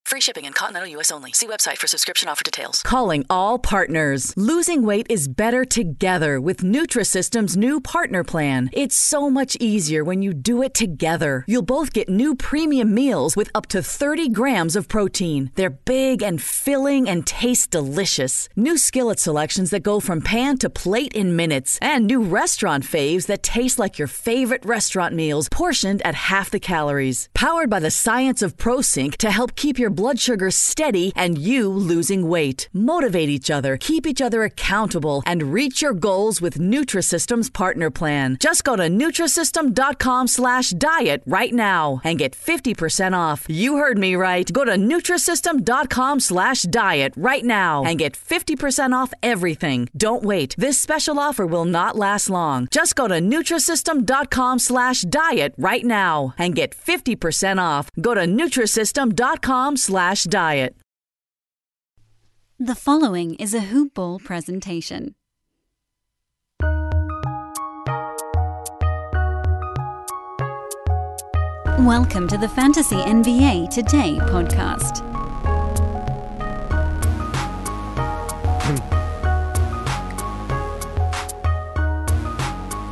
Free shipping in continental U.S. only. See website for subscription offer details. Calling all partners. Losing weight is better together with Nutrisystem's new partner plan. It's so much easier when you do it together. You'll both get new premium meals with up to 30 grams of protein. They're big and filling and taste delicious. New skillet selections that go from pan to plate in minutes. And new restaurant faves that taste like your favorite restaurant meals, portioned at half the calories. Powered by the science of ProSync to help keep your blood sugar steady and you losing weight. Motivate each other, keep each other accountable, and reach your goals with Nutrisystem's partner plan. Just go to Nutrisystem.com/diet right now and get 50% off. You heard me right. Go to Nutrisystem.com/diet right now and get 50% off everything. Don't wait. This special offer will not last long. Just go to Nutrisystem.com/diet right now and get 50% off. Go to Nutrisystem.com/diet. The following is a Hoop Ball presentation. Welcome to the Fantasy NBA Today podcast.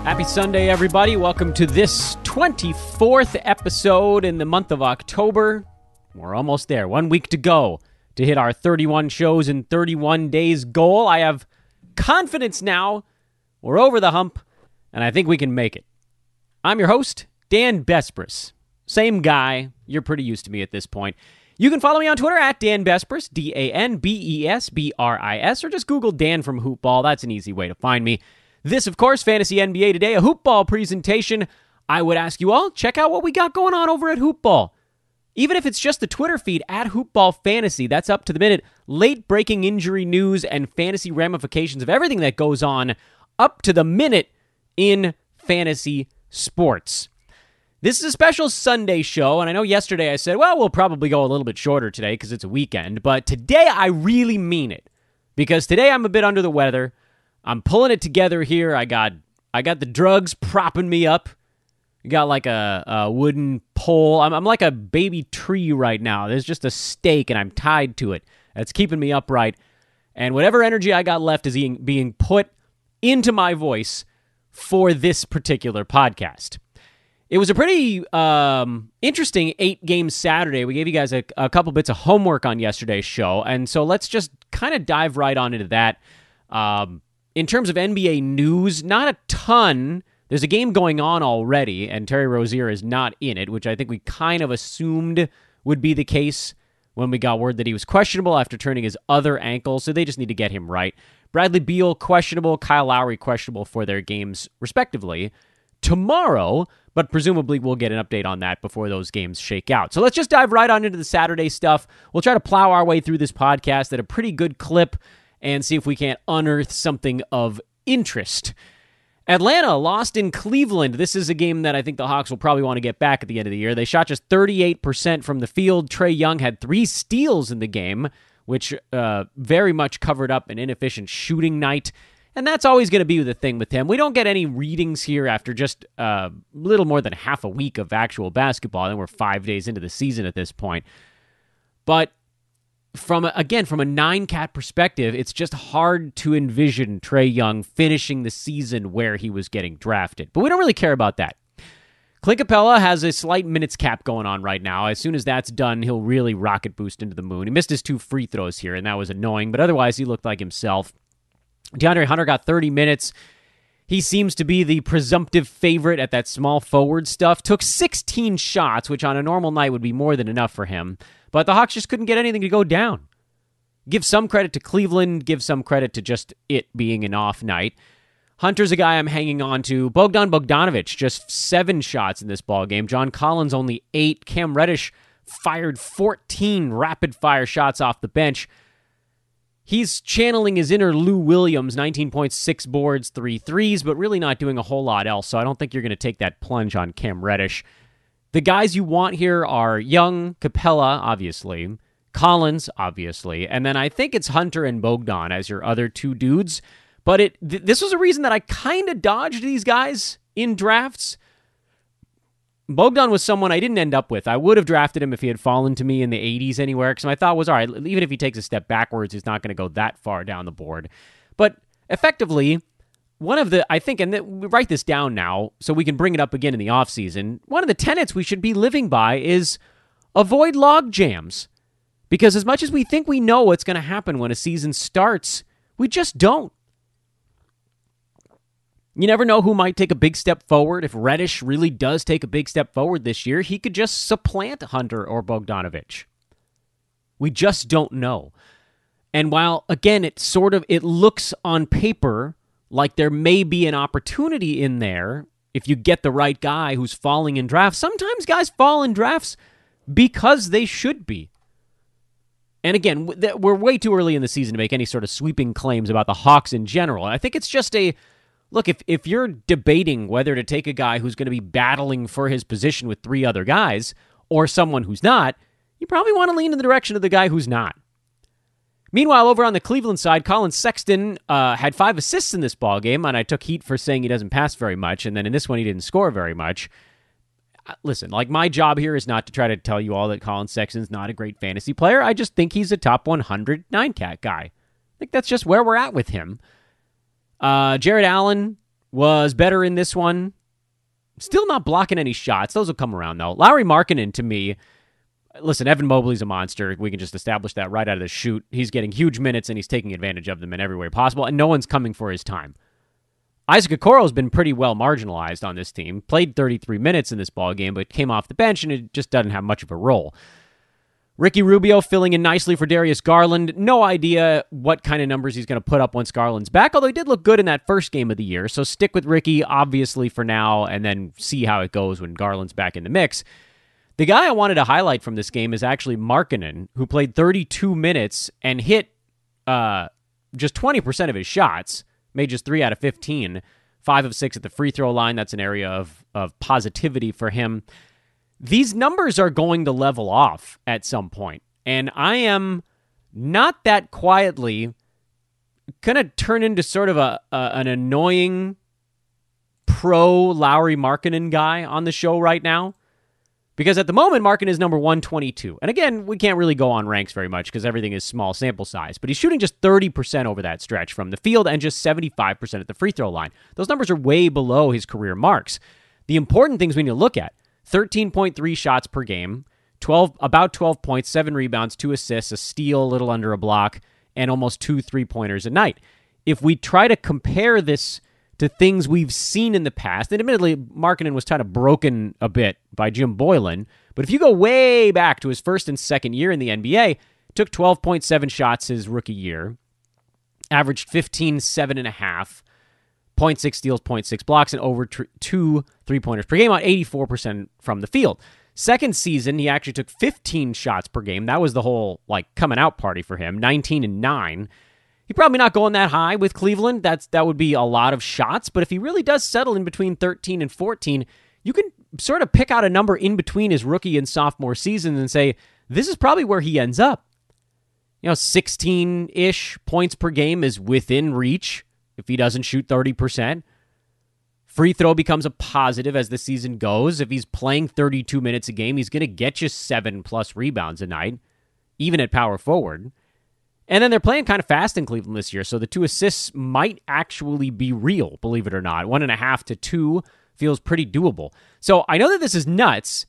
Happy Sunday, everybody. Welcome to this 24th episode in the month of October. We're almost there. 1 week to go to hit our 31 shows in 31 days goal. I have confidence now. We're over the hump, and I think we can make it. I'm your host, Dan Besbris. Same guy. You're pretty used to me at this point. You can follow me on Twitter at Dan Besbris, DanBesbris, or just Google Dan from Hoop Ball. That's an easy way to find me. This, of course, Fantasy NBA Today, a Hoop Ball presentation. I would ask you all, check out what we got going on over at Hoop Ball. Even if it's just the Twitter feed at Hoop Ball Fantasy, that's up to the minute. Late-breaking injury news and fantasy ramifications of everything that goes on up to the minute in fantasy sports. This is a special Sunday show, and I know yesterday I said, well, we'll probably go a little bit shorter today because it's a weekend, but today I really mean it because today I'm a bit under the weather. I'm pulling it together here. I got the drugs propping me up. You got like a wooden pole. I'm like a baby tree right now. There's just a stake, and I'm tied to it. That's keeping me upright. And whatever energy I got left is being put into my voice for this particular podcast. It was a pretty interesting 8-game Saturday. We gave you guys a couple bits of homework on yesterday's show, and so let's just kind of dive right on into that. In terms of NBA news, not a ton. There's a game going on already, and Terry Rozier is not in it, which I think we kind of assumed would be the case when we got word that he was questionable after turning his other ankle, so they just need to get him right. Bradley Beal, questionable. Kyle Lowry, questionable for their games, respectively, tomorrow, but presumably we'll get an update on that before those games shake out. So let's just dive right on into the Saturday stuff. We'll try to plow our way through this podcast at a pretty good clip and see if we can't unearth something of interest. Atlanta lost in Cleveland. This is a game that I think the Hawks will probably want to get back at the end of the year. They shot just 38% from the field. Trae Young had 3 steals in the game, which very much covered up an inefficient shooting night. And that's always going to be the thing with him. We don't get any readings here after just a little more than half a week of actual basketball. I think we're 5 days into the season at this point. But from a 9-cat perspective, it's just hard to envision Trae Young finishing the season where he was getting drafted. But we don't really care about that. Clint Capella has a slight minutes cap going on right now. As soon as that's done, he'll really rocket boost into the moon. He missed his 2 free throws here, and that was annoying, but otherwise he looked like himself. Deandre Hunter got 30 minutes. He seems to be the presumptive favorite at that small forward stuff. Took 16 shots, which on a normal night would be more than enough for him. But the Hawks just couldn't get anything to go down. Give some credit to Cleveland. Give some credit to just it being an off night. Hunter's a guy I'm hanging on to. Bogdan Bogdanovic, just 7 shots in this ballgame. John Collins, only 8. Cam Reddish fired 14 rapid-fire shots off the bench. He's channeling his inner Lou Williams, 19.6 boards, 3 threes, but really not doing a whole lot else, so I don't think you're going to take that plunge on Cam Reddish. The guys you want here are Young, Capella, obviously, Collins, obviously, and then I think it's Hunter and Bogdan as your other 2 dudes. But this was a reason that I kind of dodged these guys in drafts. Bogdan was someone I didn't end up with. I would have drafted him if he had fallen to me in the 80s anywhere, because my thought was, all right, even if he takes a step backwards, he's not going to go that far down the board. But effectively, one of the, I think, and we write this down now so we can bring it up again in the offseason, one of the tenets we should be living by is avoid log jams. Because as much as we think we know what's going to happen when a season starts, we just don't. You never know who might take a big step forward. If Reddish really does take a big step forward this year, he could just supplant Hunter or Bogdanovich. We just don't know. And while, again, it looks on paper like there may be an opportunity in there if you get the right guy who's falling in drafts. Sometimes guys fall in drafts because they should be. And again, we're way too early in the season to make any sort of sweeping claims about the Hawks in general. I think it's just look, if you're debating whether to take a guy who's going to be battling for his position with three other guys or someone who's not, you probably want to lean in the direction of the guy who's not. Meanwhile, over on the Cleveland side, Colin Sexton had 5 assists in this ballgame, and I took heat for saying he doesn't pass very much, and then in this one he didn't score very much. Listen, my job here is not to try to tell you all that Colin Sexton's not a great fantasy player. I just think he's a top 100 9-cat guy. I think that's just where we're at with him. Jared Allen was better in this one. Still not blocking any shots. Those will come around, though. Lauri Markkanen, to me, listen, Evan Mobley's a monster. We can just establish that right out of the chute. He's getting huge minutes, and he's taking advantage of them in every way possible, and no one's coming for his time. Isaac Accoral has been pretty well marginalized on this team. Played 33 minutes in this ballgame, but came off the bench, and it just doesn't have much of a role. Ricky Rubio filling in nicely for Darius Garland. No idea what kind of numbers he's going to put up once Garland's back, although he did look good in that first game of the year. So stick with Ricky, obviously, for now, and then see how it goes when Garland's back in the mix. The guy I wanted to highlight from this game is actually Markkanen, who played 32 minutes and hit just 20% of his shots. Made just 3 out of 15, 5 of 6 at the free throw line. That's an area of positivity for him. These numbers are going to level off at some point, and I am not that quietly going to turn into sort of an annoying pro Lauri Markkanen guy on the show right now. Because at the moment, Markkanen is number 122. And again, we can't really go on ranks very much because everything is small sample size. But he's shooting just 30% over that stretch from the field and just 75% at the free throw line. Those numbers are way below his career marks. The important things we need to look at, 13.3 shots per game, about 12 points, 7 rebounds, 2 assists, a steal, a little under a block, and almost 2 3-pointers a night. If we try to compare this to things we've seen in the past. And admittedly, Markkanen was kind of broken a bit by Jim Boylan. But if you go way back to his first and second year in the NBA, took 12.7 shots his rookie year, averaged 15, 7.5, 0.6 steals, 0.6 blocks, and over 2 3-pointers per game on 84% from the field. Second season, he actually took 15 shots per game. That was the whole coming out party for him, 19 and 9. He's probably not going that high with Cleveland. That would be a lot of shots. But if he really does settle in between 13 and 14, you can sort of pick out a number in between his rookie and sophomore seasons and say, this is probably where he ends up. 16-ish points per game is within reach if he doesn't shoot 30%. Free throw becomes a positive as the season goes. If he's playing 32 minutes a game, he's going to get you 7+ rebounds a night, even at power forward. And then they're playing kind of fast in Cleveland this year, so the 2 assists might actually be real, believe it or not. 1.5 to 2 feels pretty doable. So I know that this is nuts,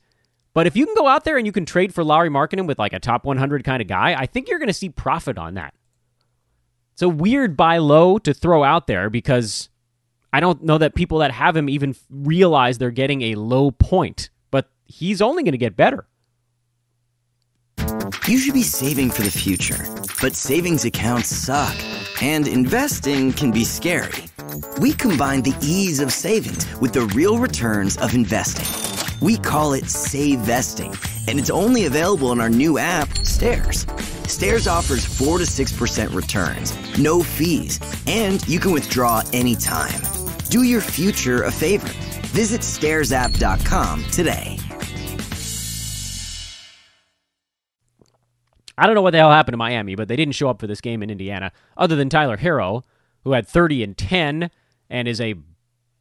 but if you can go out there and you can trade for Lauri Markkanen with a top 100 kind of guy, I think you're going to see profit on that. It's a weird buy low to throw out there because I don't know that people that have him even realize they're getting a low point, but he's only going to get better. You should be saving for the future, but savings accounts suck, and investing can be scary. We combine the ease of savings with the real returns of investing. We call it Save Vesting, and it's only available in our new app, Stairs. Stairs offers 4 to 6% returns, no fees, and you can withdraw anytime. Do your future a favor. Visit StairsApp.com today. I don't know what the hell happened to Miami, but they didn't show up for this game in Indiana, other than Tyler Herro, who had 30 and 10 and is a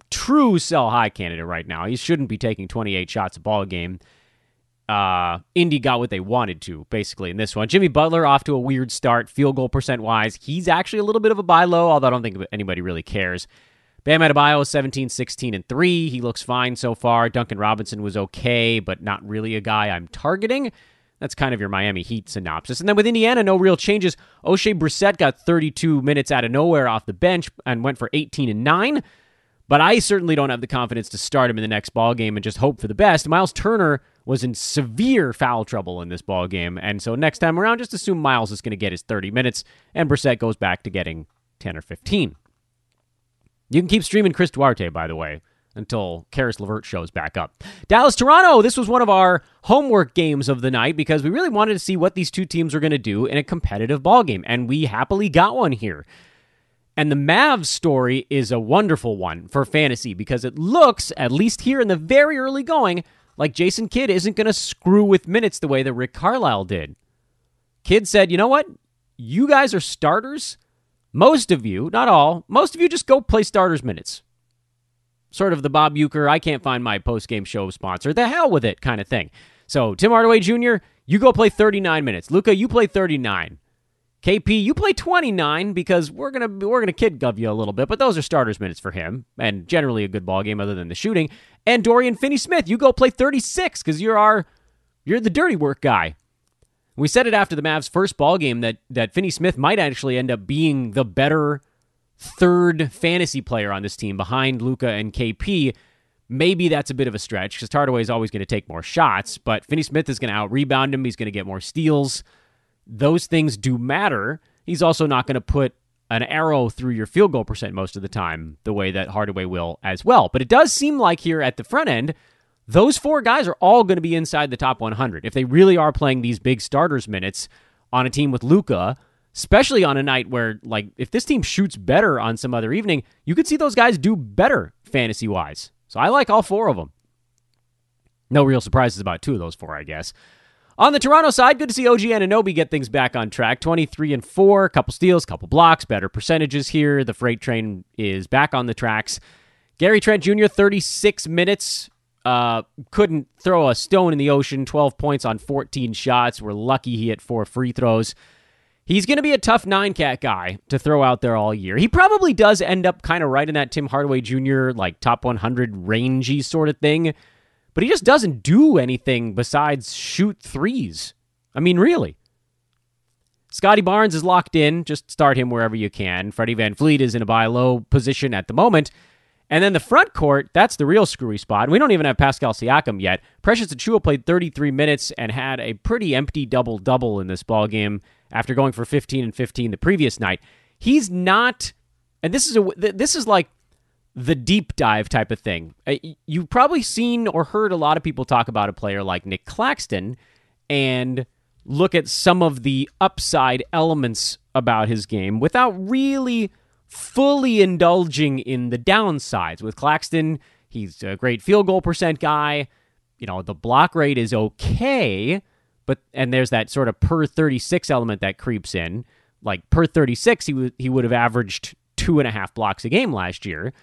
true sell-high candidate right now. He shouldn't be taking 28 shots a ball game. Indy got what they wanted to, basically, in this one. Jimmy Butler off to a weird start, field goal percent-wise. He's actually a little bit of a buy low, although I don't think anybody really cares. Bam Adebayo is 17, 16, and 3. He looks fine so far. Duncan Robinson was okay, but not really a guy I'm targeting. That's kind of your Miami Heat synopsis. And then with Indiana, no real changes. O'Shea Brissett got 32 minutes out of nowhere off the bench and went for 18 and 9. But I certainly don't have the confidence to start him in the next ball game and just hope for the best. Miles Turner was in severe foul trouble in this ball game, and so next time around, just assume Miles is going to get his 30 minutes, and Brissett goes back to getting 10 or 15. You can keep streaming Chris Duarte, by the way, until Karis LeVert shows back up. Dallas-Toronto, this was one of our homework games of the night because we really wanted to see what these two teams were going to do in a competitive ball game, and we happily got one here. And the Mavs story is a wonderful one for fantasy because it looks, at least here in the very early going, like Jason Kidd isn't going to screw with minutes the way that Rick Carlisle did. Kidd said, you know what? You guys are starters. Most of you, not all, most of you just go play starters minutes. Sort of the Bob Uecker, I can't find my post-game show sponsor, the hell with it kind of thing. So Tim Hardaway Jr., you go play 39 minutes. Luka, you play 39. KP, you play 29 because we're gonna kid gov you a little bit, but those are starters minutes for him, and generally a good ball game other than the shooting. And Dorian Finney-Smith, you go play 36 because you're the dirty work guy. We said it after the Mavs' first ball game that Finney-Smith might actually end up being the better third fantasy player on this team behind Luka and KP. Maybe that's a bit of a stretch because Hardaway is always going to take more shots, but Finney-Smith is going to out-rebound him. He's going to get more steals. Those things do matter. He's also not going to put an arrow through your field goal percent most of the time the way that Hardaway will as well. But it does seem like here at the front end, those four guys are all going to be inside the top 100. If they really are playing these big starters minutes on a team with Luka, especially on a night where, like, if this team shoots better on some other evening, you could see those guys do better fantasy-wise. So I like all four of them. No real surprises about two of those four, I guess. On the Toronto side, good to see OG Anunoby get things back on track. 23 and 4, couple steals, couple blocks, better percentages here. The freight train is back on the tracks. Gary Trent Jr., 36 minutes. Couldn't throw a stone in the ocean. 12 points on 14 shots. We're lucky he hit 4 free throws. He's going to be a tough 9-cat guy to throw out there all year. He probably does end up kind of right in that Tim Hardaway Jr., like top 100 rangey sort of thing. But he just doesn't do anything besides shoot threes. I mean, really. Scotty Barnes is locked in. Just start him wherever you can. Freddie VanVleet is in a buy low position at the moment. And then the front court, that's the real screwy spot. We don't even have Pascal Siakam yet. Precious Achiuwa played 33 minutes and had a pretty empty double-double in this ballgame after going for 15 and 15 the previous night. He's not, and this is like the deep dive type of thing. You've probably seen or heard a lot of people talk about a player like Nick Claxton and look at some of the upside elements about his game without really fully indulging in the downsides. With Claxton, he's a great field goal percent guy. You know, the block rate is okay, and there's that sort of per 36 element that creeps in. Like per 36, he would have averaged 2.5 blocks a game last year.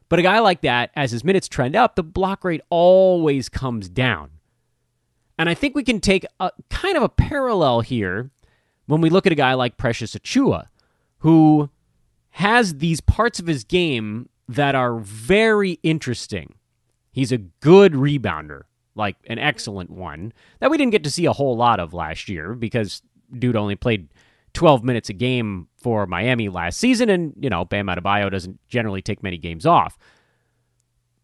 But a guy like that, as his minutes trend up, the block rate always comes down. And I think we can take a kind of a parallel here when we look at a guy like Precious Achiuwa, who has these parts of his game that are very interesting. He's a good rebounder, like an excellent one, that we didn't get to see a whole lot of last year because dude only played 12 minutes a game for Miami last season, and, you know, Bam Adebayo doesn't generally take many games off.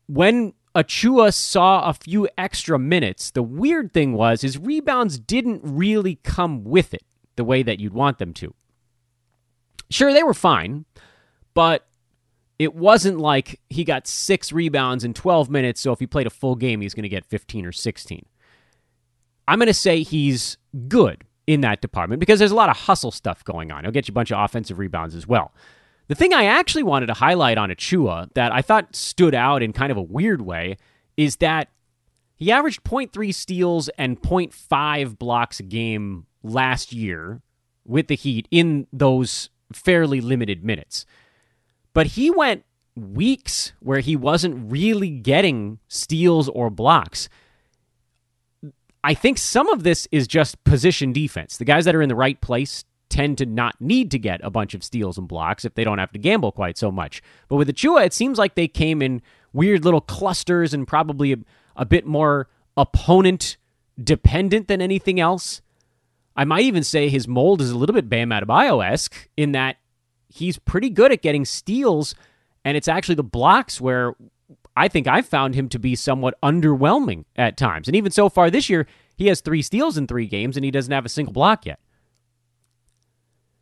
When Achiuwa saw a few extra minutes, the weird thing was his rebounds didn't really come with it the way that you'd want them to. Sure, they were fine, but it wasn't like he got 6 rebounds in 12 minutes, so if he played a full game, he's going to get 15 or 16. I'm going to say he's good in that department because there's a lot of hustle stuff going on. He'll get you a bunch of offensive rebounds as well. The thing I actually wanted to highlight on Achiuwa that I thought stood out in kind of a weird way is that he averaged 0.3 steals and 0.5 blocks a game last year with the Heat in those fairly limited minutes. But he went weeks where he wasn't really getting steals or blocks. I think some of this is just position defense. The guys that are in the right place tend to not need to get a bunch of steals and blocks if they don't have to gamble quite so much. But with Achua, it seems like they came in weird little clusters and probably a bit more opponent dependent than anything else. I might even say his mold is a little bit Bam Adebayo-esque in that he's pretty good at getting steals, and it's actually the blocks where I think I've found him to be somewhat underwhelming at times. And even so far this year, he has 3 steals in 3 games, and he doesn't have a single block yet.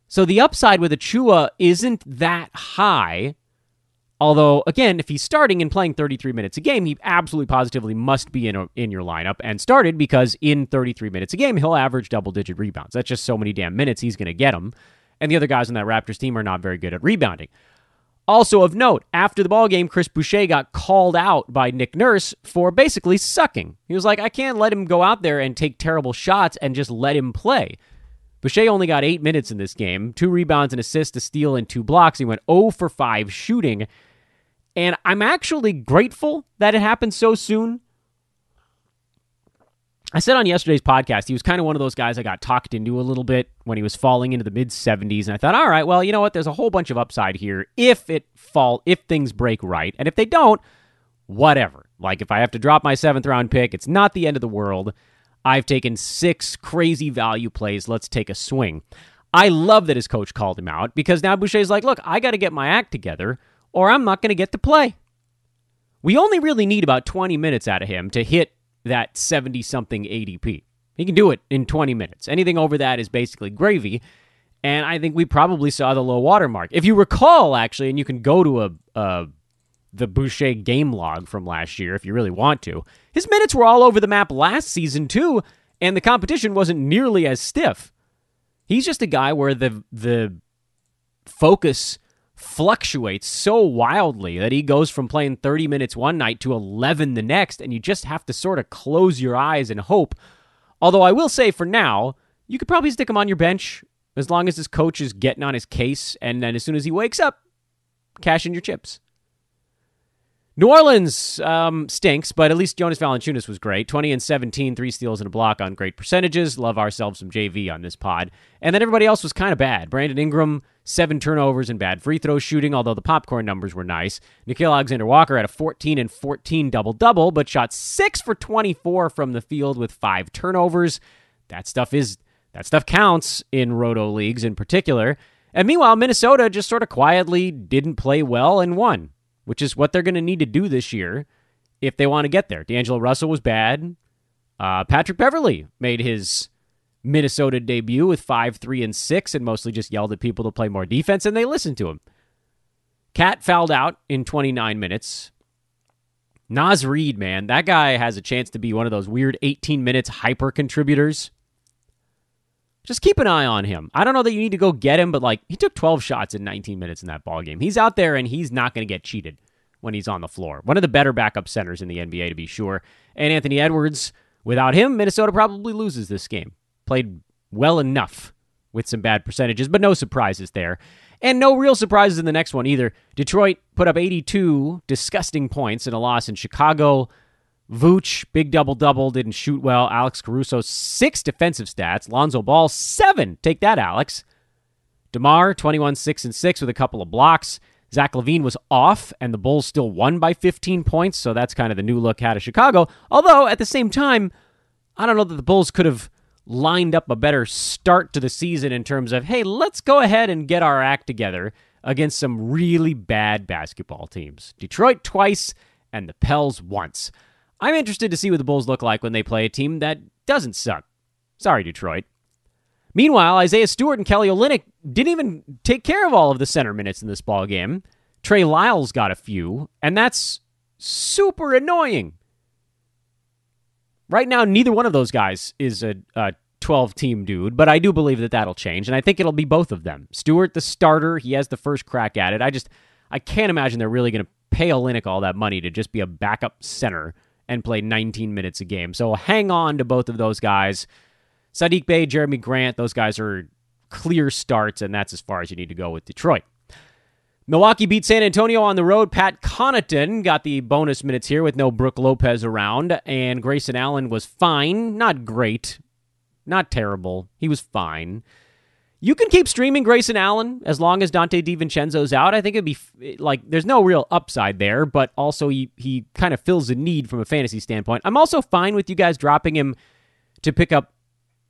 So the upside with Achua isn't that high, although, again, if he's starting and playing 33 minutes a game, he absolutely positively must be in your lineup and started because in 33 minutes a game, he'll average double-digit rebounds. That's just so many damn minutes he's going to get them. And the other guys on that Raptors team are not very good at rebounding. Also of note, after the ballgame, Chris Boucher got called out by Nick Nurse for basically sucking. He was like, I can't let him go out there and take terrible shots and just let him play. Boucher only got 8 minutes in this game, 2 rebounds, an assist, a steal, and 2 blocks. He went 0 for 5 shooting. And I'm actually grateful that it happened so soon. I said on yesterday's podcast, he was kind of one of those guys I got talked into a little bit when he was falling into the mid-70s, and I thought, all right, well, you know what? There's a whole bunch of upside here if things break right, and if they don't, whatever. Like, if I have to drop my 7th-round pick, it's not the end of the world. I've taken 6 crazy value plays. Let's take a swing. I love that his coach called him out, because now Boucher's like, look, I got to get my act together, or I'm not going to get to play. We only really need about 20 minutes out of him to hit that 70-something ADP. He can do it in 20 minutes. Anything over that is basically gravy, and I think we probably saw the low water mark. If you recall, actually, and you can go to the Boucher game log from last year if you really want to, his minutes were all over the map last season too, and the competition wasn't nearly as stiff. He's just a guy where the focus fluctuates so wildly that he goes from playing 30 minutes one night to 11 the next, and you just have to sort of close your eyes and hope. Although I will say for now, you could probably stick him on your bench as long as his coach is getting on his case, and then as soon as he wakes up, cash in your chips. New Orleans stinks, but at least Jonas Valanciunas was great. 20 and 17, 3 steals and a block on great percentages. Love ourselves some JV on this pod. And then everybody else was kind of bad. Brandon Ingram, 7 turnovers and bad free throw shooting, although the popcorn numbers were nice. Nickeil Alexander-Walker had a 14 and 14 double-double, but shot 6 for 24 from the field with 5 turnovers. That stuff counts in roto leagues in particular. And meanwhile, Minnesota just sort of quietly didn't play well and won, which is what they're going to need to do this year if they want to get there. D'Angelo Russell was bad. Patrick Beverly made his Minnesota debut with 5, 3, and 6 and mostly just yelled at people to play more defense, and they listened to him. Cat fouled out in 29 minutes. Naz Reid, man, that guy has a chance to be one of those weird 18 minutes hyper contributors. Just keep an eye on him. I don't know that you need to go get him, but he took 12 shots in 19 minutes in that ballgame. He's out there, and he's not going to get cheated when he's on the floor. One of the better backup centers in the NBA, to be sure. And Anthony Edwards, without him, Minnesota probably loses this game. Played well enough with some bad percentages, but no surprises there. And no real surprises in the next one either. Detroit put up 82 disgusting points in a loss in Chicago. Vooch, big double-double, didn't shoot well. Alex Caruso, 6 defensive stats. Lonzo Ball, 7. Take that, Alex. DeMar, 21, 6, and 6 with a couple of blocks. Zach LaVine was off, and the Bulls still won by 15 points, so that's kind of the new look out of Chicago. Although, at the same time, I don't know that the Bulls could have lined up a better start to the season in terms of, hey, let's go ahead and get our act together against some really bad basketball teams. Detroit twice, and the Pels once. I'm interested to see what the Bulls look like when they play a team that doesn't suck. Sorry, Detroit. Meanwhile, Isaiah Stewart and Kelly Olynyk didn't even take care of all of the center minutes in this ballgame. Trey Lyles got a few, and that's super annoying. Right now, neither one of those guys is a 12-team dude, but I do believe that that'll change, and I think it'll be both of them. Stewart, the starter, he has the first crack at it. I can't imagine they're really going to pay Olynyk all that money to just be a backup center and play 19 minutes a game. So hang on to both of those guys. Sadiq Bey, Jeremy Grant, those guys are clear starts, and that's as far as you need to go with Detroit. Milwaukee beat San Antonio on the road. Pat Connaughton got the bonus minutes here with no Brook Lopez around, and Grayson Allen was fine. Not great. Not terrible. He was fine. You can keep streaming Grayson Allen as long as Dante DiVincenzo's out. I think it'd be there's no real upside there, but also he kind of fills a need from a fantasy standpoint. I'm also fine with you guys dropping him to pick up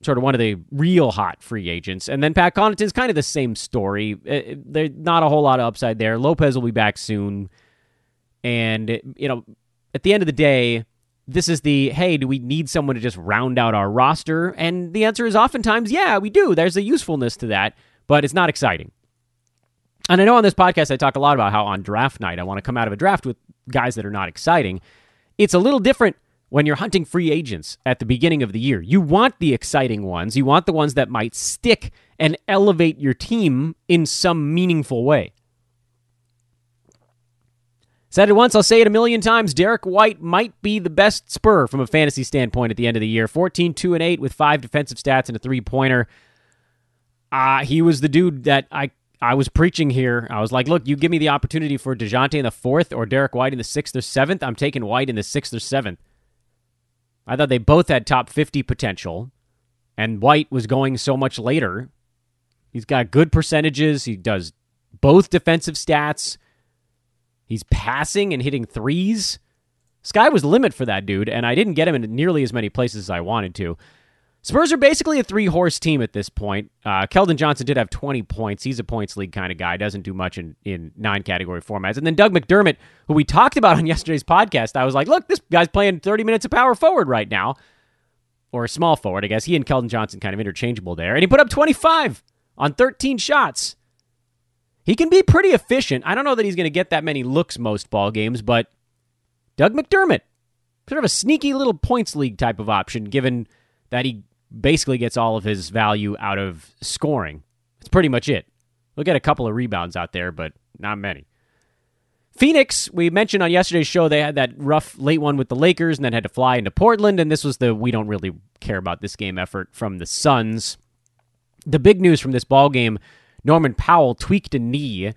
sort of one of the real hot free agents. And then Pat Connaughton's kind of the same story. There's not a whole lot of upside there. Lopez will be back soon. And, at the end of the day, this is hey, do we need someone to just round out our roster? And the answer is oftentimes, yeah, we do. There's a usefulness to that, but it's not exciting. And I know on this podcast I talk a lot about how on draft night I want to come out of a draft with guys that are not exciting. It's a little different when you're hunting free agents at the beginning of the year. You want the exciting ones. You want the ones that might stick and elevate your team in some meaningful way. Said it once, I'll say it a million times. Derek White might be the best Spur from a fantasy standpoint at the end of the year. 14, 2, and 8 with 5 defensive stats and a three-pointer. He was the dude that I was preaching here. I was like, look, you give me the opportunity for DeJounte in the 4th or Derek White in the 6th or 7th. I'm taking White in the 6th or 7th. I thought they both had top 50 potential, and White was going so much later. He's got good percentages. He does both defensive stats. He's passing and hitting threes. Sky was the limit for that dude, and I didn't get him in nearly as many places as I wanted to. Spurs are basically a 3-horse team at this point. Keldon Johnson did have 20 points. He's a points league kind of guy. Doesn't do much in 9-category formats. And then Doug McDermott, who we talked about on yesterday's podcast, I was like, look, this guy's playing 30 minutes of power forward right now. Or a small forward, I guess. He and Keldon Johnson kind of interchangeable there. And he put up 25 on 13 shots. He can be pretty efficient. I don't know that he's going to get that many looks most ball games, but Doug McDermott, sort of a sneaky little points league type of option, given that he basically gets all of his value out of scoring. That's pretty much it. We'll get a couple of rebounds out there, but not many. Phoenix, we mentioned on yesterday's show, they had that rough late one with the Lakers and then had to fly into Portland, and this was the we don't really care about this game effort from the Suns. The big news from this ball game, Norman Powell tweaked a knee.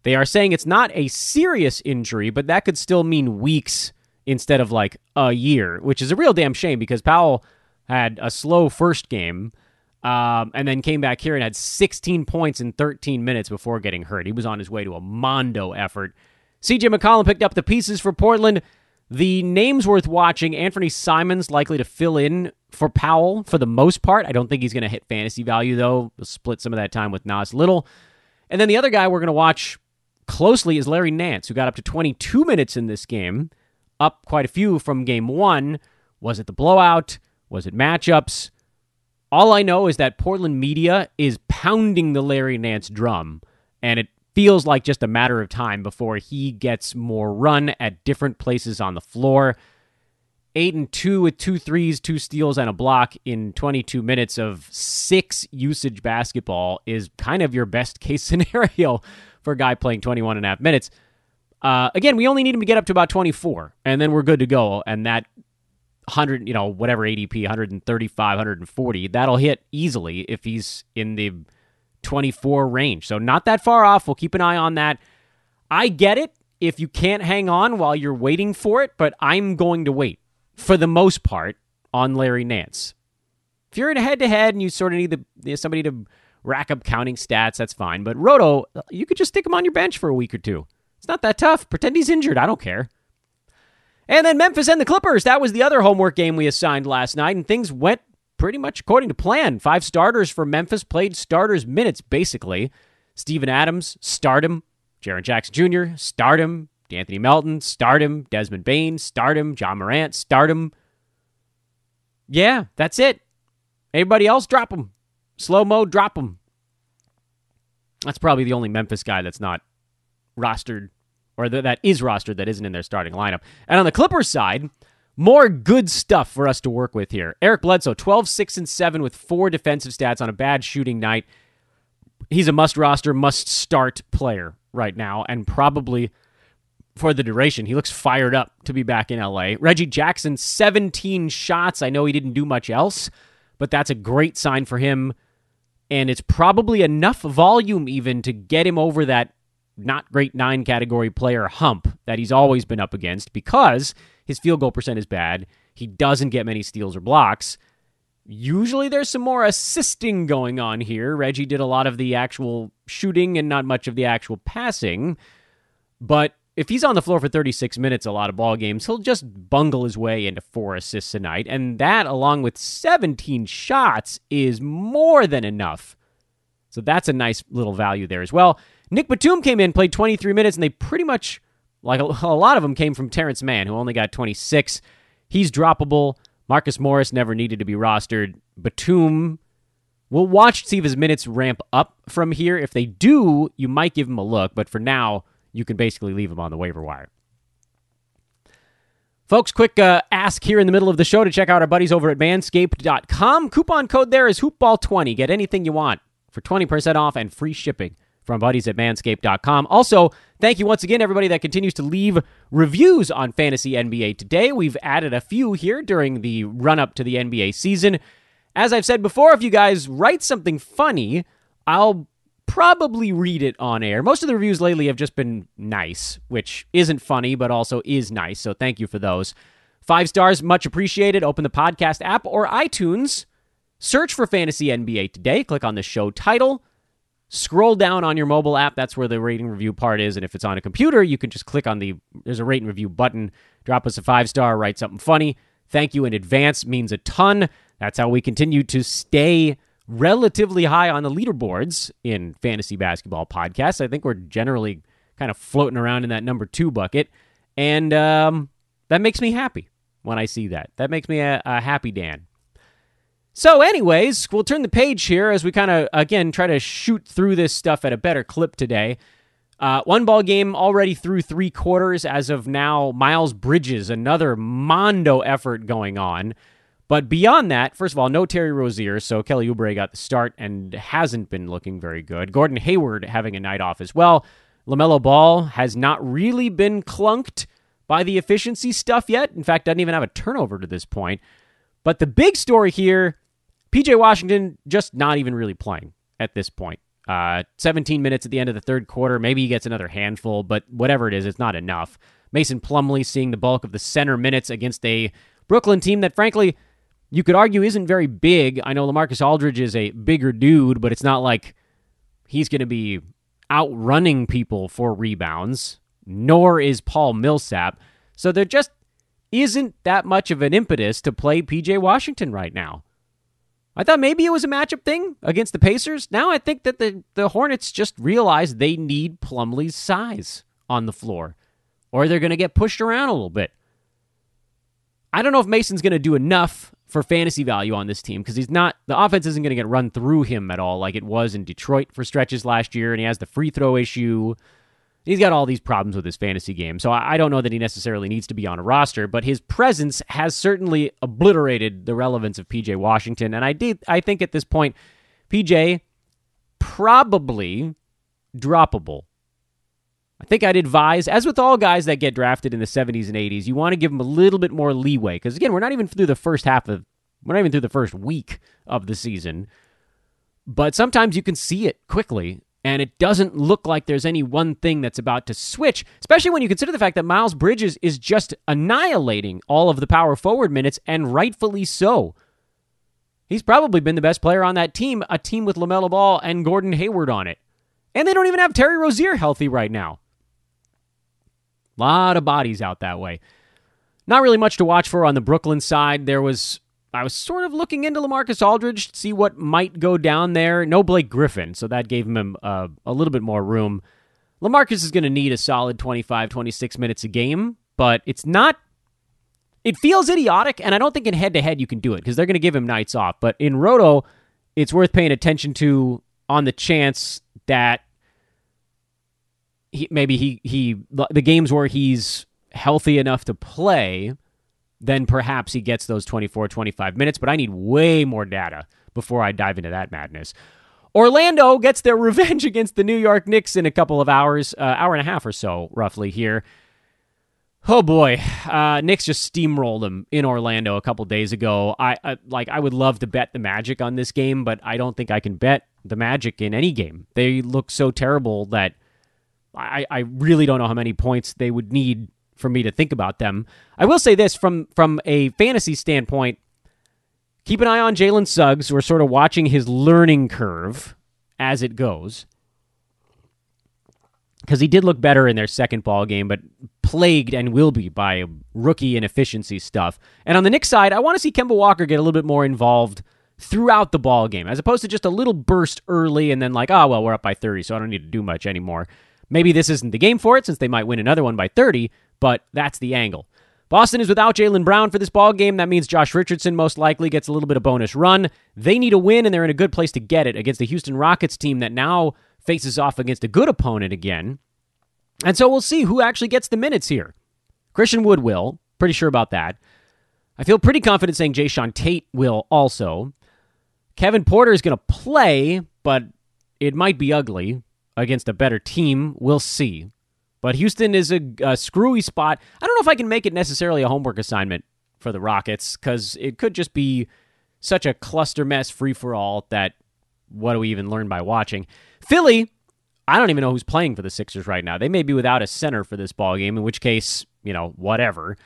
They are saying it's not a serious injury, but that could still mean weeks instead of like a year, which is a real damn shame because Powell had a slow first game and then came back here and had 16 points in 13 minutes before getting hurt. He was on his way to a mondo effort. CJ McCollum picked up the pieces for Portland. The names worth watching, Anthony Simons likely to fill in for Powell for the most part. I don't think he's going to hit fantasy value, though. We'll split some of that time with Nas Little. And then the other guy we're going to watch closely is Larry Nance, who got up to 22 minutes in this game, up quite a few from game 1. Was it the blowout? Was it matchups? All I know is that Portland media is pounding the Larry Nance drum, and it feels like just a matter of time before he gets more run at different places on the floor. 8 and 2 with 2 threes, 2 steals, and a block in 22 minutes of 6 usage basketball is kind of your best case scenario for a guy playing 21 and a half minutes. Again, we only need him to get up to about 24, and then we're good to go. And that 100, whatever ADP, 135, 140, that'll hit easily if he's in the 24 range. So not that far off. We'll keep an eye on that. I get it if you can't hang on while you're waiting for it, but I'm going to wait for the most part on Larry Nance. If you're in a head-to-head and you sort of need somebody to rack up counting stats, that's fine. But Roto, you could just stick him on your bench for a week or two. It's not that tough. Pretend he's injured. I don't care. And then Memphis and the Clippers. That was the other homework game we assigned last night, and things went pretty much according to plan. 5 starters for Memphis played starters minutes, basically. Steven Adams, start him. Jaren Jackson Jr., start him. D'Anthony Melton, start him. Desmond Bane, start him. John Morant, start him. Yeah, that's it. Everybody else, drop him. Slow-mo, drop him. That's probably the only Memphis guy that's not rostered, or that is rostered that isn't in their starting lineup. And on the Clippers side, more good stuff for us to work with here. Eric Bledsoe, 12, 6, and 7 with 4 defensive stats on a bad shooting night. He's a must-roster, must-start player right now, and probably for the duration. He looks fired up to be back in LA. Reggie Jackson, 17 shots. I know he didn't do much else, but that's a great sign for him, and it's probably enough volume even to get him over that not great 9-category player hump that he's always been up against because his field goal percent is bad. He doesn't get many steals or blocks. Usually there's some more assisting going on here. Reggie did a lot of the actual shooting and not much of the actual passing. But if he's on the floor for 36 minutes a lot of ball games, he'll just bungle his way into 4 assists a night. And that, along with 17 shots, is more than enough. So that's a nice little value there as well. Nick Batum came in, played 23 minutes, and they pretty much, like a lot of them, came from Terrence Mann, who only got 26. He's droppable. Marcus Morris never needed to be rostered. Batum, we'll watch to see if his minutes ramp up from here. If they do, you might give him a look, but for now, you can basically leave him on the waiver wire. Folks, quick ask here in the middle of the show to check out our buddies over at manscaped.com. Coupon code there is hoopball20. Get anything you want for 20% off and free shipping from buddies at manscaped.com. Also, thank you once again, everybody that continues to leave reviews on Fantasy NBA Today. We've added a few here during the run-up to the NBA season. As I've said before, if you guys write something funny, I'll probably read it on air. Most of the reviews lately have just been nice, which isn't funny, but also is nice, so thank you for those. 5 stars, much appreciated. Open the podcast app or iTunes. Search for Fantasy NBA Today. Click on the show title. Scroll down on your mobile app. That's where the rating review part is. And if it's on a computer, you can just click on there's a rate and review button. Drop us a 5-star, write something funny. Thank you in advance. Means a ton. That's how we continue to stay relatively high on the leaderboards in fantasy basketball podcasts. I think we're generally kind of floating around in that number 2 bucket. And that makes me happy when I see that. That makes me a happy Dan. So anyways, we'll turn the page here as we kind of, again, try to shoot through this stuff at a better clip today. One ball game already through 3 quarters as of now. Miles Bridges, another mondo effort going on. But beyond that, first of all, no Terry Rozier, so Kelly Oubre got the start and hasn't been looking very good. Gordon Hayward having a night off as well. LaMelo Ball has not really been clunked by the efficiency stuff yet. In fact, doesn't even have a turnover to this point. But the big story here, P.J. Washington just not even really playing at this point. 17 minutes at the end of the third quarter. Maybe he gets another handful, but whatever it is, it's not enough. Mason Plumlee seeing the bulk of the center minutes against a Brooklyn team that, frankly, you could argue isn't very big. I know LaMarcus Aldridge is a bigger dude, but it's not like he's going to be outrunning people for rebounds, nor is Paul Millsap. So there just isn't that much of an impetus to play P.J. Washington right now. I thought maybe it was a matchup thing against the Pacers. Now I think that the Hornets just realized they need Plumlee's size on the floor, or they're going to get pushed around a little bit. I don't know if Mason's going to do enough for fantasy value on this team because the offense isn't going to get run through him at all like it was in Detroit for stretches last year, and he has the free throw issue. He's got all these problems with his fantasy game, so I don't know that he necessarily needs to be on a roster, but his presence has certainly obliterated the relevance of P.J. Washington, and I think at this point, P.J. probably droppable. I think I'd advise, as with all guys that get drafted in the 70s and 80s, you want to give them a little bit more leeway, because again, we're not even through the first week of the season, but sometimes you can see it quickly, and it doesn't look like there's any one thing that's about to switch, especially when you consider the fact that Miles Bridges is just annihilating all of the power forward minutes, and rightfully so. He's probably been the best player on that team, a team with LaMelo Ball and Gordon Hayward on it. And they don't even have Terry Rozier healthy right now. A lot of bodies out that way. Not really much to watch for on the Brooklyn side. I was sort of looking into LaMarcus Aldridge to see what might go down there. No Blake Griffin, so that gave him a little bit more room. LaMarcus is going to need a solid 25, 26 minutes a game, but it feels idiotic, and I don't think in head-to-head you can do it because they're going to give him nights off. But in Roto, it's worth paying attention to on the chance that the games where he's healthy enough to play, then perhaps he gets those 24, 25 minutes, but I need way more data before I dive into that madness. Orlando gets their revenge against the New York Knicks in a couple of hours, hour and a half or so, roughly here. Oh boy, Knicks just steamrolled them in Orlando a couple days ago. I would love to bet the Magic on this game, but I don't think I can bet the Magic in any game. They look so terrible that I really don't know how many points they would need for me to think about them. I will say this, from a fantasy standpoint, keep an eye on Jalen Suggs. We're sort of watching his learning curve as it goes, because he did look better in their second ball game, but plagued and will be by rookie inefficiency stuff. And on the Knicks side, I want to see Kemba Walker get a little bit more involved throughout the ball game, as opposed to just a little burst early and then like, oh, well, we're up by 30, so I don't need to do much anymore. Maybe this isn't the game for it, since they might win another one by 30, but that's the angle. Boston is without Jaylen Brown for this ball game. That means Josh Richardson most likely gets a little bit of bonus run. They need a win, and they're in a good place to get it against the Houston Rockets team that now faces off against a good opponent again. And so we'll see who actually gets the minutes here. Christian Wood will. Pretty sure about that. I feel pretty confident saying Jayshawn Tate will also. Kevin Porter is going to play, but it might be ugly against a better team. We'll see. But Houston is a screwy spot. I don't know if I can make it necessarily a homework assignment for the Rockets, because it could just be such a cluster mess free-for-all that what do we even learn by watching? Philly, I don't even know who's playing for the Sixers right now. They may be without a center for this ballgame, in which case, whatever.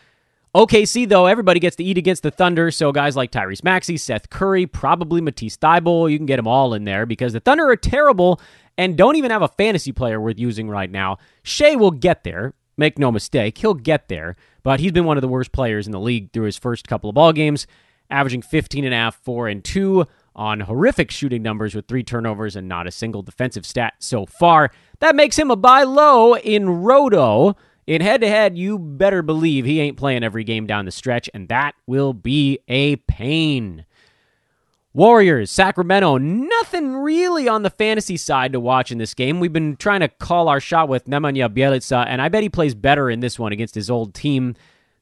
OKC, though, everybody gets to eat against the Thunder, so guys like Tyrese Maxey, Seth Curry, probably Matisse Thybulle, you can get them all in there, because the Thunder are terrible and don't even have a fantasy player worth using right now. Shea will get there. Make no mistake, he'll get there, but he's been one of the worst players in the league through his first couple of ball games, averaging 15.5, 4, and 2 on horrific shooting numbers with 3 turnovers and not a single defensive stat so far. That makes him a buy low in Roto. In head-to-head, you better believe he ain't playing every game down the stretch, and that will be a pain. Warriors, Sacramento, nothing really on the fantasy side to watch in this game. We've been trying to call our shot with Nemanja Bjelica, and I bet he plays better in this one against his old team,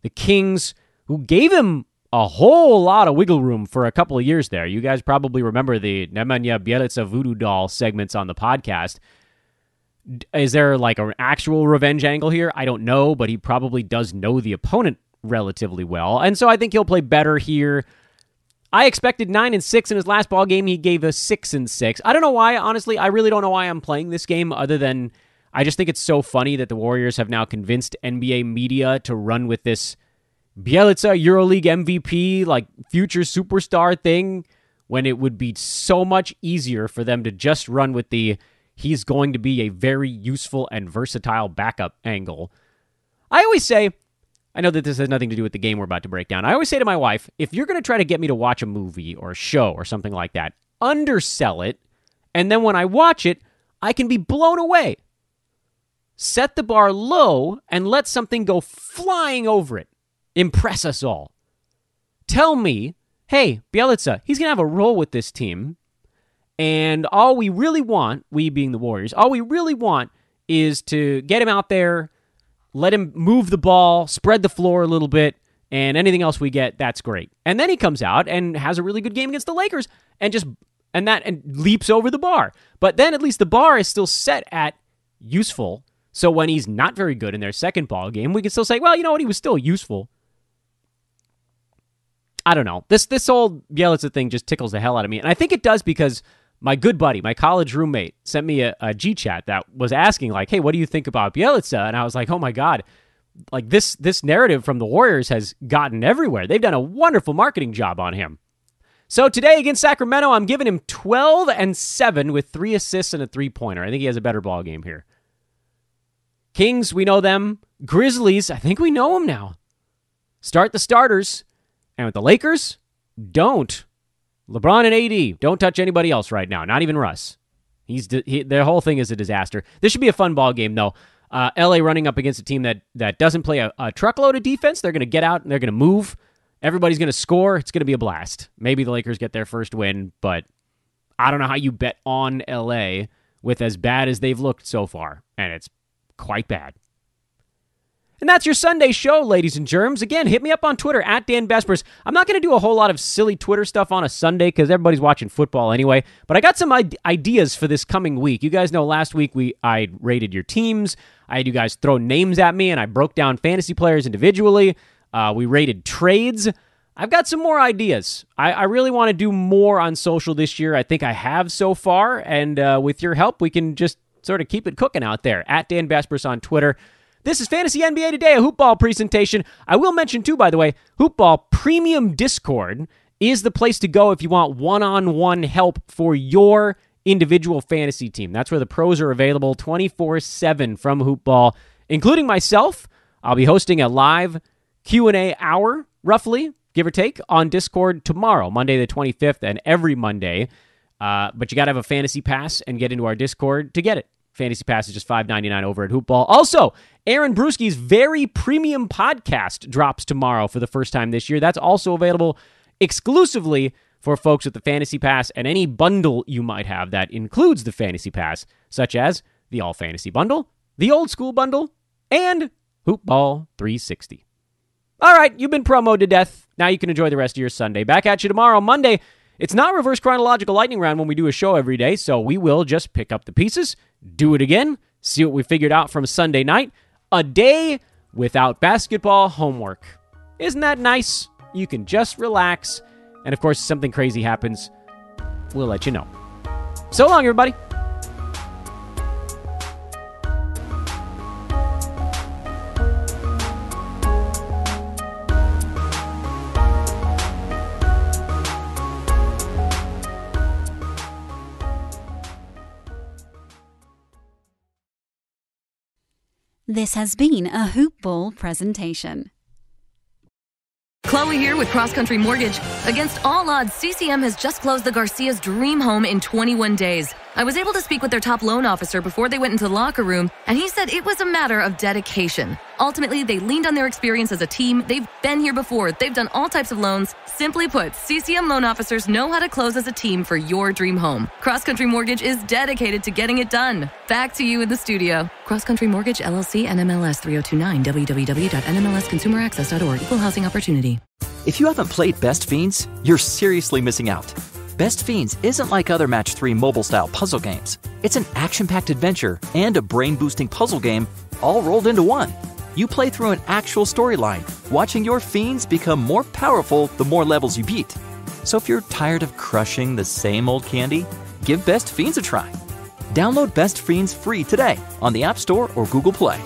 the Kings, who gave him a whole lot of wiggle room for a couple of years there. You guys probably remember the Nemanja Bjelica voodoo doll segments on the podcast. Is there like an actual revenge angle here? I don't know, but he probably does know the opponent relatively well, and so I think he'll play better here. I expected 9-6 in his last ball game. He gave us 6-6. I don't know why, honestly. I really don't know why I'm playing this game, other than I just think it's so funny that the Warriors have now convinced NBA media to run with this Bjelica EuroLeague MVP, like future superstar thing, when it would be so much easier for them to just run with the he's going to be a very useful and versatile backup angle. I always say, I know that this has nothing to do with the game we're about to break down. I always say to my wife, if you're going to try to get me to watch a movie or a show or something like that, undersell it, and then when I watch it, I can be blown away. Set the bar low and let something go flying over it. Impress us all. Tell me, hey, Bjelica, he's going to have a role with this team, and all we really want, we being the Warriors, all we really want is to get him out there, let him move the ball, spread the floor a little bit, and anything else we get, that's great. And then he comes out and has a really good game against the Lakers and leaps over the bar. But then at least the bar is still set at useful. So when he's not very good in their second ball game, we can still say, well, you know what, he was still useful. I don't know. This whole Bjelica thing just tickles the hell out of me. And I think it does because my good buddy, my college roommate, sent me a G-chat that was asking, like, hey, what do you think about Bjelica? And I was like, oh my God, like this narrative from the Warriors has gotten everywhere. They've done a wonderful marketing job on him. So today against Sacramento, I'm giving him 12-7 with 3 assists and a 3-pointer. I think he has a better ball game here. Kings, we know them. Grizzlies, I think we know them now. Start the starters. And with the Lakers, don't. LeBron and AD, don't touch anybody else right now, not even Russ. Their whole thing is a disaster. This should be a fun ball game, though. LA running up against a team that doesn't play a truckload of defense. They're going to get out and they're going to move. Everybody's going to score. It's going to be a blast. Maybe the Lakers get their first win, but I don't know how you bet on LA with as bad as they've looked so far, and it's quite bad. And that's your Sunday show, ladies and germs. Again, hit me up on Twitter, @DanBespers. I'm not going to do a whole lot of silly Twitter stuff on a Sunday because everybody's watching football anyway, but I got some ideas for this coming week. You guys know last week I rated your teams. I had you guys throw names at me, and I broke down fantasy players individually. We rated trades. I've got some more ideas. I really want to do more on social this year. I think I have so far, and with your help, we can just sort of keep it cooking out there. At Dan Besbris on Twitter. This is Fantasy NBA Today, a Hoopball presentation. I will mention, too, by the way, Hoopball Premium Discord is the place to go if you want one-on-one help for your individual fantasy team. That's where the pros are available 24/7 from Hoopball, including myself. I'll be hosting a live Q&A hour, roughly, give or take, on Discord tomorrow, Monday the 25th, and every Monday. But you got to have a Fantasy Pass and get into our Discord to get it. Fantasy Pass is just $5.99 over at Hoopball. Also, Aaron Brewski's very premium podcast drops tomorrow for the first time this year. That's also available exclusively for folks with the Fantasy Pass and any bundle you might have that includes the Fantasy Pass, such as the All Fantasy Bundle, the Old School Bundle, and Hoopball 360. All right, you've been promoted to death. Now you can enjoy the rest of your Sunday. Back at you tomorrow, Monday. It's not reverse chronological lightning round when we do a show every day, so we will just pick up the pieces, do it again, see what we figured out from Sunday night. A day without basketball homework. Isn't that nice? You can just relax. And of course, if something crazy happens, we'll let you know. So long, everybody. This has been a Hoop Ball presentation. Chloe here with Cross Country Mortgage. Against all odds, CCM has just closed the Garcia's dream home in 21 days. I was able to speak with their top loan officer before they went into the locker room, and he said it was a matter of dedication. Ultimately, they leaned on their experience as a team. They've been here before. They've done all types of loans. Simply put, CCM loan officers know how to close as a team for your dream home. Cross Country Mortgage is dedicated to getting it done. Back to you in the studio. Cross Country Mortgage, LLC, NMLS 3029, www.nmlsconsumeraccess.org. Equal housing opportunity. If you haven't played Best Fiends, you're seriously missing out. Best Fiends isn't like other Match 3 mobile-style puzzle games. It's an action-packed adventure and a brain-boosting puzzle game all rolled into one. You play through an actual storyline, watching your fiends become more powerful the more levels you beat. So if you're tired of crushing the same old candy, give Best Fiends a try. Download Best Fiends free today on the App Store or Google Play.